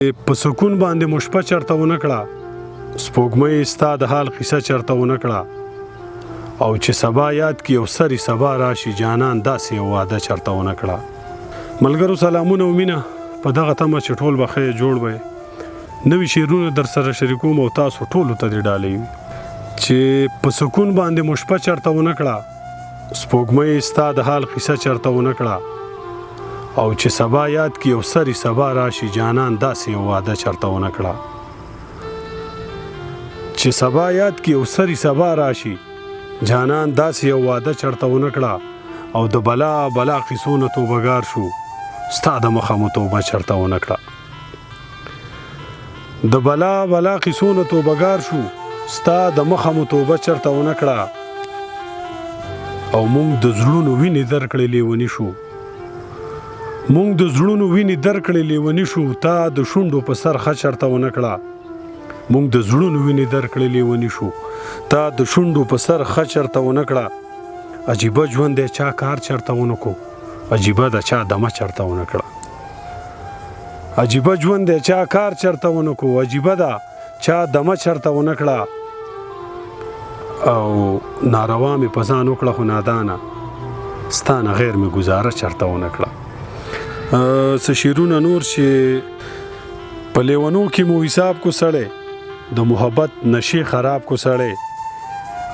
په سکون باندې مو شپه چرته ونه کړه، سپوږمۍ ستا د حال قصه چرته ونه کړه، او چې سبا یاد کی او سری سبا راشي جانان داسې یو واده چرته ونه کړه. ملګرو سلامونه او مینه، په دغه تمه چې ټول به ښه جوړ به نوي شعرونه در سره شریکوم او تاسو ټولو ته دې ډالۍ وي. چې په سکون باندې مو شپه چرته ونه کړه، سپوږمۍ ستا د حال قصه چرته ونه کړه، او چې سبا یاد کی او سری سبا راشي جانان داسې یو واده چرته ونه کړه. چې سبا یاد کی او سری سبا راشي جانان داسې یو واده چرته ونه کړه، او د بلا بلا قصو نه توبهګار شو ستا د مخه مو توبه چرته ونه کړه. د بلا بلا قصو نه توبهګار شو ستا د مخه مو توبه چرته ونه کړه، او مونږ د زړونو وینې درکړې لیونی شو، مونږ د زړونو وینې درکړې لیونی شو، تا د شونډو په سر ښه چرته ونه کړه. مونږ د زړونو وینې درکړې لیونی شو، تا د شونډو په سر ښه چرته ونه کړه. عجیبه ژوند دی چا کار چرته ونه کو، عجیبه د چا دمه چرته ونه کړه. عجیبه ژوند دی چا کار چرته ونه کو، عجیبه ده چا دمه چرته ونه کړه. او ناروا مې په ځان وکړه خو نادانه، ستا نه غیر مې ګزاره چرته ونه کړه. څه شعرونه نور چې په لیونو کې مو حساب کو سړی، د محبت نشې خراب کو سړی،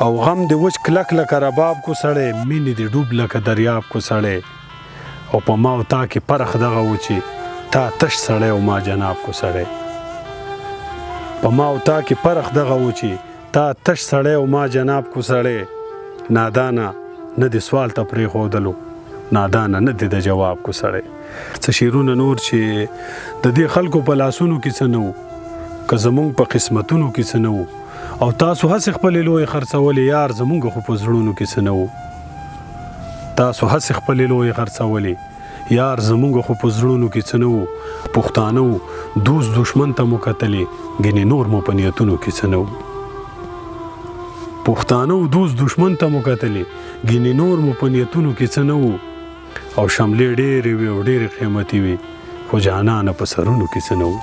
او غم دې وچ کلک لکه رباب کو سړی، مینې دې ډوب لکه دریاب کو سړی، او په ما او تا کې پرخ دغه و چې تا تش سړی او ما جناب کو سړی. په ما او تا کې پرخ دغه و چې تا تش سړی او ما جناب کو سړی. نادانه نه دې سوال ته پرېښودلو، نادانه نه دې د جواب کو سړی. څه شعرونه نور چې د دې خلکو په لاسونو کې څه نه وو، که زمونږ په قسمتونو کې څه نه وو، او تاسو هسې خپلې لویې خرڅولې یار زمونږ خو په زړونو کې څه نه وو. تاسو هسې خپلې لویې خرڅولې یار زمونږ خو په زړونو کې څه نه وو. پښتانه وو دوست دشمن ته مو کتلې، ګنې نور مو په نیتونو کې څه نه وو. پښتانه وو دوست دشمن ته مو کتلې، ګنې نور مو په نیتونو کې څه نه وو. او شملې ډېرې وې او ډېرې قیمتي وې، خو جانانه په سرونو کې څه نه وو.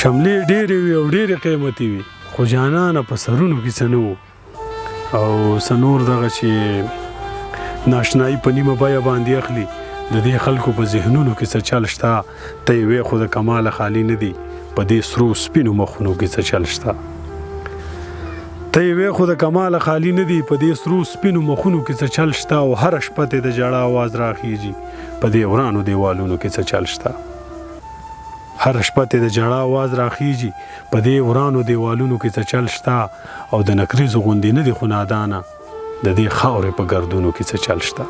شملې ډېرې وې او ډېرې قیمتي وې، خو جانانه په سرونو کې څه نه وو. او څه نور دغه چې ناشنایي په نیمه بیه باندې اخلي، د دې خلکو په ذهنونو کې څه چل شته، ته یې وې خو د کماله خالي نه دي، په دې سرو سپینو مخونو کې څه چل شته. ته یې وې خو د کماله خالي نه دي، په دې سرو سپینو مخونو کې څه چل شته، او هره شپه ته د ژړا آواز راخیږي، په دې ورانو دیوالونو کې څه چل شته. هره شپه ته د ژړا آواز راخیږي، په دې ورانو دیوالونو کې څه چل شته، او د نکریزو غوندې نه دي خو نادانه، د دې خاورې په ګردونو کې څه چل شته.